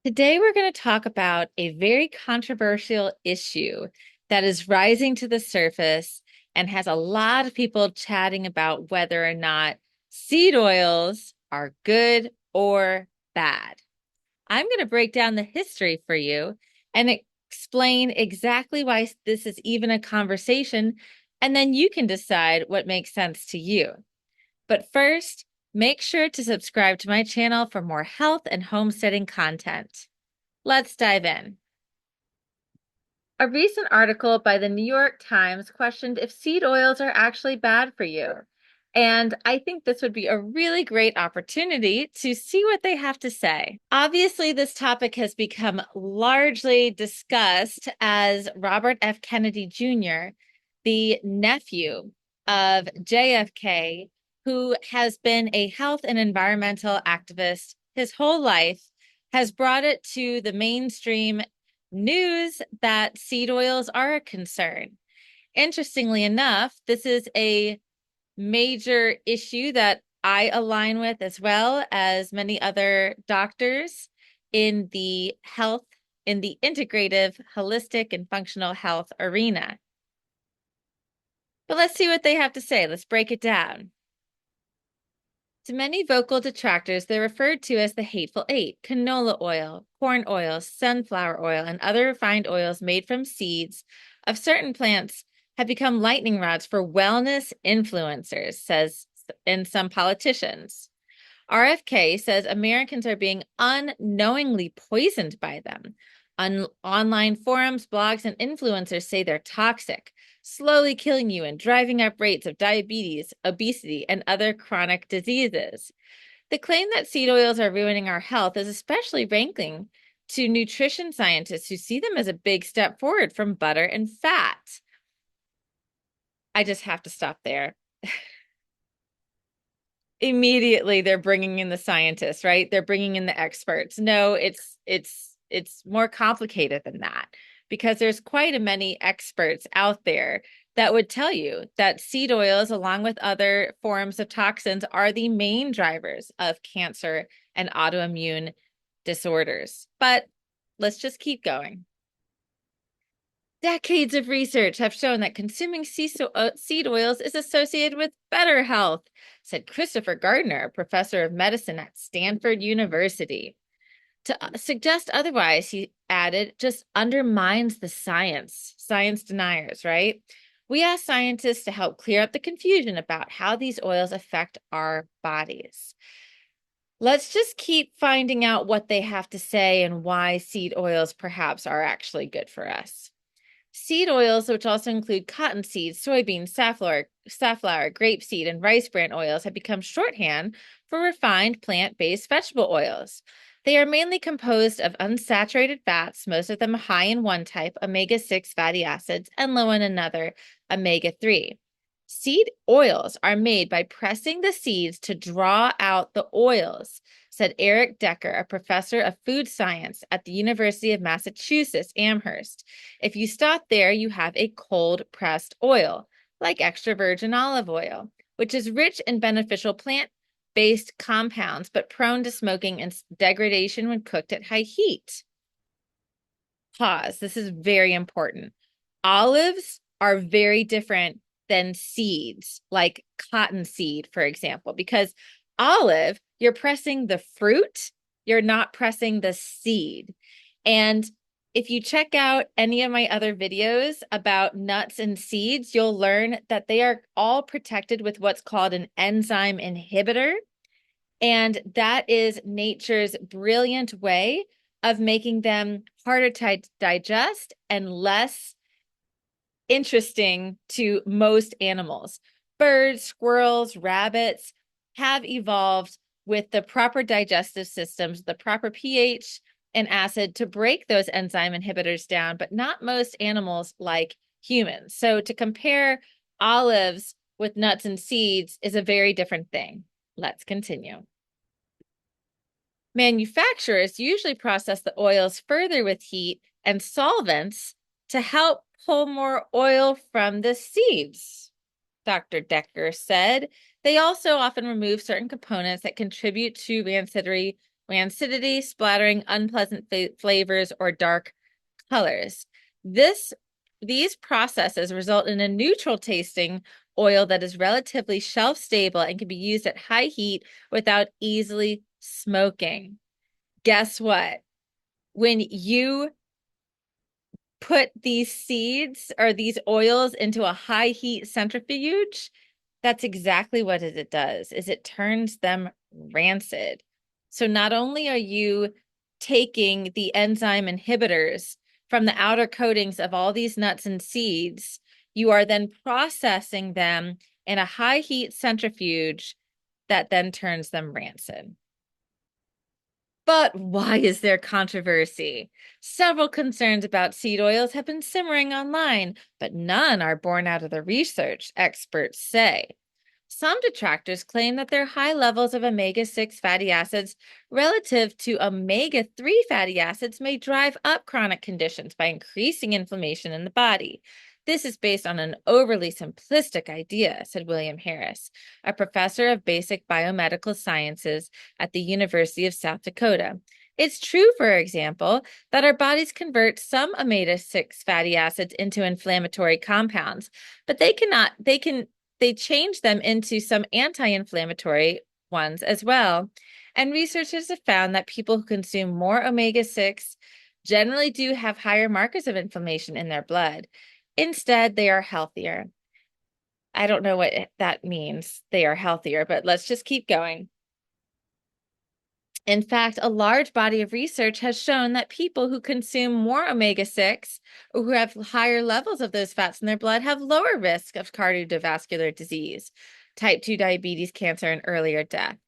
Today, we're going to talk about a very controversial issue that is rising to the surface and has a lot of people chatting about whether or not seed oils are good or bad. I'm going to break down the history for you and explain exactly why this is even a conversation, and then you can decide what makes sense to you. But first, make sure to subscribe to my channel for more health and homesteading content. Let's dive in. A recent article by the New York Times questioned if seed oils are actually bad for you. And I think this would be a really great opportunity to see what they have to say. Obviously, this topic has become largely discussed as Robert F. Kennedy Jr., the nephew of JFK, who has been a health and environmental activist his whole life, has brought it to the mainstream news that seed oils are a concern. Interestingly enough, this is a major issue that I align with, as well as many other doctors in the health, in the integrative, holistic, and functional health arena. But let's see what they have to say. Let's break it down. To many vocal detractors, they're referred to as the Hateful Eight: canola oil, corn oil, sunflower oil, and other refined oils made from seeds of certain plants have become lightning rods for wellness influencers, says in some politicians. RFK says Americans are being unknowingly poisoned by them. Online forums, blogs, and influencers say they're toxic, slowly killing you and driving up rates of diabetes, obesity, and other chronic diseases. The claim that seed oils are ruining our health is especially rankling to nutrition scientists who see them as a big step forward from butter and fat. I just have to stop there. Immediately they're bringing in the scientists, right? They're bringing in the experts. No, it's more complicated than that, because there's quite a many experts out there that would tell you that seed oils, along with other forms of toxins, are the main drivers of cancer and autoimmune disorders. But let's just keep going. Decades of research have shown that consuming seed oils is associated with better health, said Christopher Gardner, a professor of medicine at Stanford University. To suggest otherwise, he added, just undermines the science. Science deniers, right? We asked scientists to help clear up the confusion about how these oils affect our bodies. Let's just keep finding out what they have to say and why seed oils perhaps are actually good for us. Seed oils, which also include cottonseed, soybean, safflower, grapeseed, and rice bran oils, have become shorthand for refined plant-based vegetable oils. They are mainly composed of unsaturated fats, most of them high in one type, omega-6 fatty acids, and low in another, omega-3. Seed oils are made by pressing the seeds to draw out the oils, said Eric Decker, a professor of food science at the University of Massachusetts, Amherst. If you stop there, you have a cold-pressed oil, like extra virgin olive oil, which is rich in beneficial plant-based compounds, but prone to smoking and degradation when cooked at high heat. Pause. This is very important. Olives are very different than seeds, like cottonseed, for example, because olive, you're pressing the fruit, you're not pressing the seed. And if you check out any of my other videos about nuts and seeds, you'll learn that they are all protected with what's called an enzyme inhibitor. And that is nature's brilliant way of making them harder to digest and less interesting to most animals. Birds, squirrels, rabbits have evolved with the proper digestive systems, the proper pH and acid to break those enzyme inhibitors down, but not most animals like humans. So to compare olives with nuts and seeds is a very different thing. Let's continue. Manufacturers usually process the oils further with heat and solvents to help pull more oil from the seeds, Dr. Decker said. They also often remove certain components that contribute to rancidity, splattering, unpleasant flavors, or dark colors. These processes result in a neutral tasting oil that is relatively shelf stable and can be used at high heat without easily smoking. Guess what? When you put these seeds or these oils into a high heat centrifuge, that's exactly what it does, is it turns them rancid. So not only are you taking the enzyme inhibitors from the outer coatings of all these nuts and seeds, you are then processing them in a high heat centrifuge that then turns them rancid. But why is there controversy? Several concerns about seed oils have been simmering online, but none are born out of the research, experts say. Some detractors claim that their high levels of omega-6 fatty acids relative to omega-3 fatty acids may drive up chronic conditions by increasing inflammation in the body. This is based on an overly simplistic idea, said William Harris, a professor of basic biomedical sciences at the University of South Dakota. It's true, for example, that our bodies convert some omega-6 fatty acids into inflammatory compounds, but they change them into some anti-inflammatory ones as well. And researchers have found that people who consume more omega-6 generally do have higher markers of inflammation in their blood. Instead, they are healthier. I don't know what that means, they are healthier, but let's just keep going. In fact, a large body of research has shown that people who consume more omega-6 or who have higher levels of those fats in their blood have lower risk of cardiovascular disease, type 2 diabetes, cancer, and earlier death.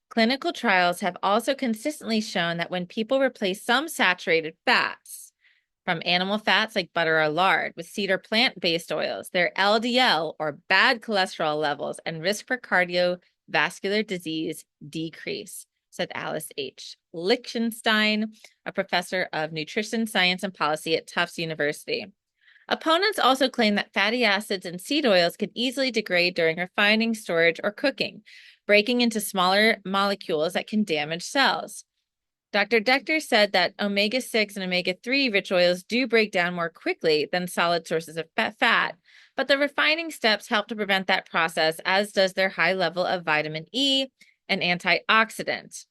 Clinical trials have also consistently shown that when people replace some saturated fats from animal fats like butter or lard with seed or plant-based oils, their LDL or bad cholesterol levels and risk for cardiovascular disease decrease, said Alice H. Lichtenstein, a professor of nutrition science and policy at Tufts University. Opponents also claim that fatty acids and seed oils can easily degrade during refining, storage, or cooking, breaking into smaller molecules that can damage cells. Dr. Dechter said that omega-6 and omega-3 rich oils do break down more quickly than solid sources of fat, but the refining steps help to prevent that process, as does their high level of vitamin E, an antioxidant.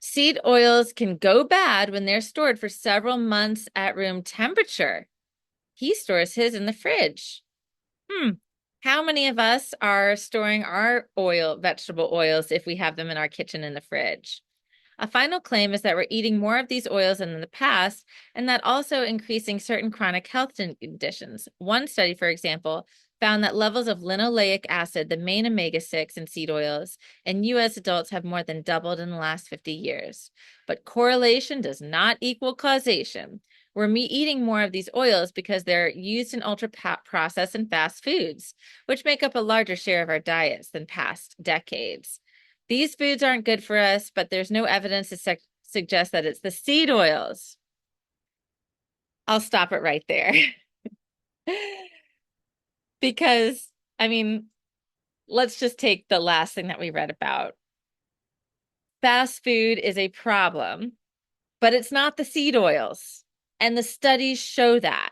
Seed oils can go bad when they're stored for several months at room temperature. He stores his in the fridge. How many of us are storing our vegetable oils if we have them in our kitchen in the fridge? A final claim is that we're eating more of these oils than in the past, and that also increasing certain chronic health conditions. One study, for example, found that levels of linoleic acid, the main omega-6 in seed oils, in U.S. adults have more than doubled in the last 50 years. But correlation does not equal causation. We're eating more of these oils because they're used in ultra-processed and fast foods, which make up a larger share of our diets than past decades. These foods aren't good for us, but there's no evidence to suggest that it's the seed oils. I'll stop it right there. Because, I mean, let's just take the last thing that we read about. Fast food is a problem, but it's not the seed oils. And the studies show that.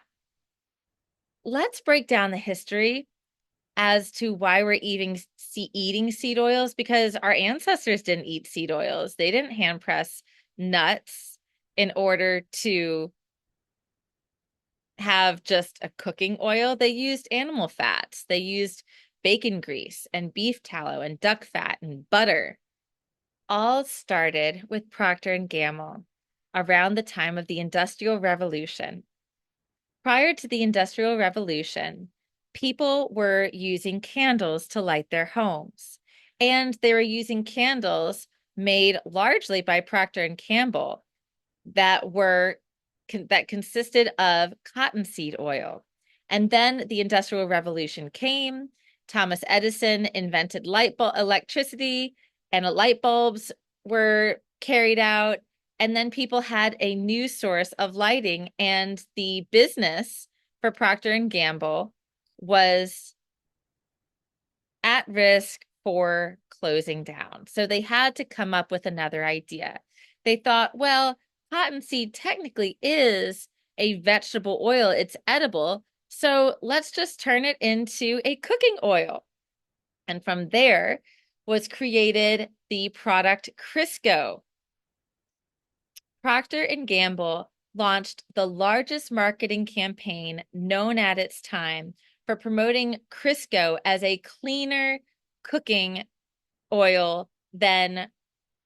Let's break down the history as to why we're eating seed oils, because our ancestors didn't eat seed oils. They didn't hand press nuts in order to have just a cooking oil. They used animal fats. They used bacon grease and beef tallow and duck fat and butter. All started with Procter & Gamble around the time of the Industrial Revolution. Prior to the Industrial Revolution, people were using candles to light their homes, and they were using candles made largely by Procter & Gamble that consisted of cottonseed oil. And then the Industrial Revolution came. Thomas Edison invented electricity, and light bulbs were carried out. And then people had a new source of lighting, and the business for Procter & Gamble was at risk for closing down. So they had to come up with another idea. They thought, well, cottonseed technically is a vegetable oil. It's edible. So let's just turn it into a cooking oil. And from there was created the product Crisco. Procter & Gamble launched the largest marketing campaign known at its time for promoting Crisco as a cleaner cooking oil than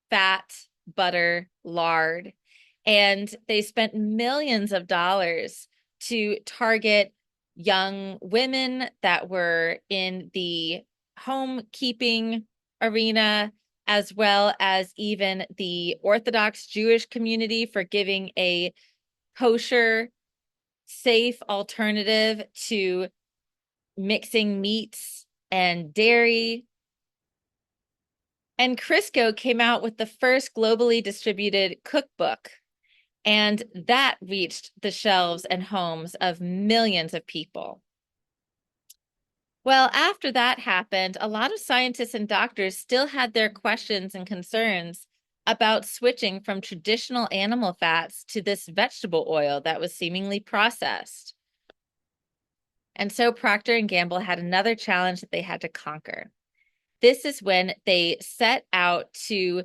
fat, butter, lard. And they spent millions of dollars to target young women that were in the homekeeping arena, as well as even the Orthodox Jewish community, for giving a kosher, safe alternative to mixing meats and dairy. And Crisco came out with the first globally distributed cookbook, and that reached the shelves and homes of millions of people. Well, after that happened, a lot of scientists and doctors still had their questions and concerns about switching from traditional animal fats to this vegetable oil that was seemingly processed. And so Procter & Gamble had another challenge that they had to conquer. This is when they set out to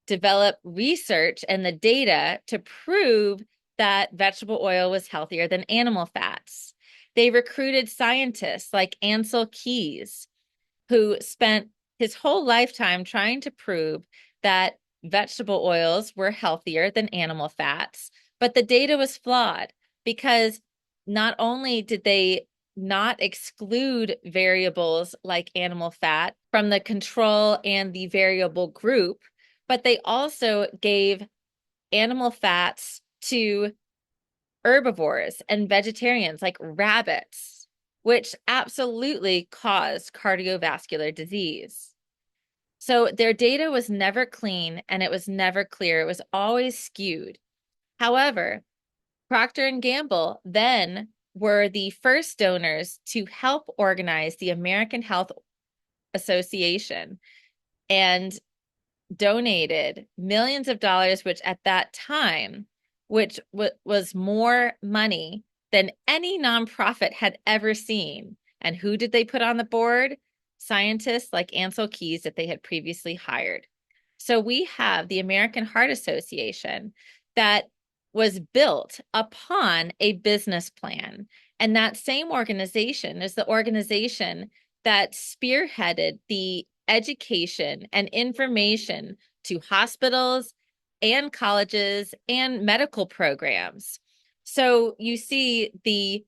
develop research and the data to prove that vegetable oil was healthier than animal fats. They recruited scientists like Ancel Keys, who spent his whole lifetime trying to prove that vegetable oils were healthier than animal fats. But the data was flawed because not only did they not exclude variables like animal fat from the control and the variable group, but they also gave animal fats to herbivores and vegetarians like rabbits, which absolutely caused cardiovascular disease. So their data was never clean and it was never clear. It was always skewed. However, Procter & Gamble then were the first donors to help organize the American Health Association and donated millions of dollars, which at that time, which was more money than any nonprofit had ever seen. And who did they put on the board? Scientists like Ancel Keys that they had previously hired. So we have the American Heart Association that was built upon a business plan. And that same organization is the organization that spearheaded the education and information to hospitals and colleges and medical programs. So you see the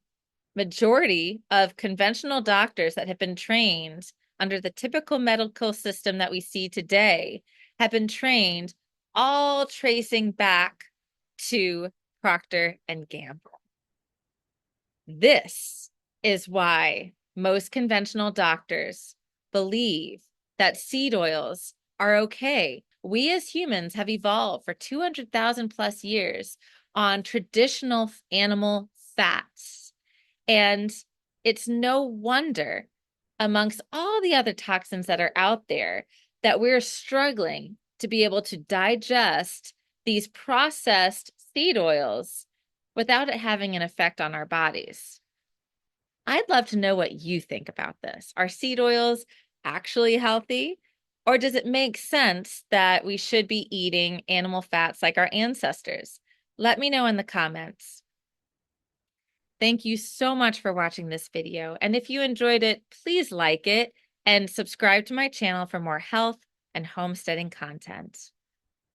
majority of conventional doctors that have been trained under the typical medical system that we see today have been trained, all tracing back to Procter & Gamble. This is why most conventional doctors believe that seed oils are okay. We as humans have evolved for 200,000 plus years on traditional animal fats. And it's no wonder, amongst all the other toxins that are out there, that we're struggling to be able to digest these processed seed oils without it having an effect on our bodies. I'd love to know what you think about this. Are seed oils actually healthy? Or does it make sense that we should be eating animal fats like our ancestors? Let me know in the comments. Thank you so much for watching this video. And if you enjoyed it, please like it and subscribe to my channel for more health and homesteading content.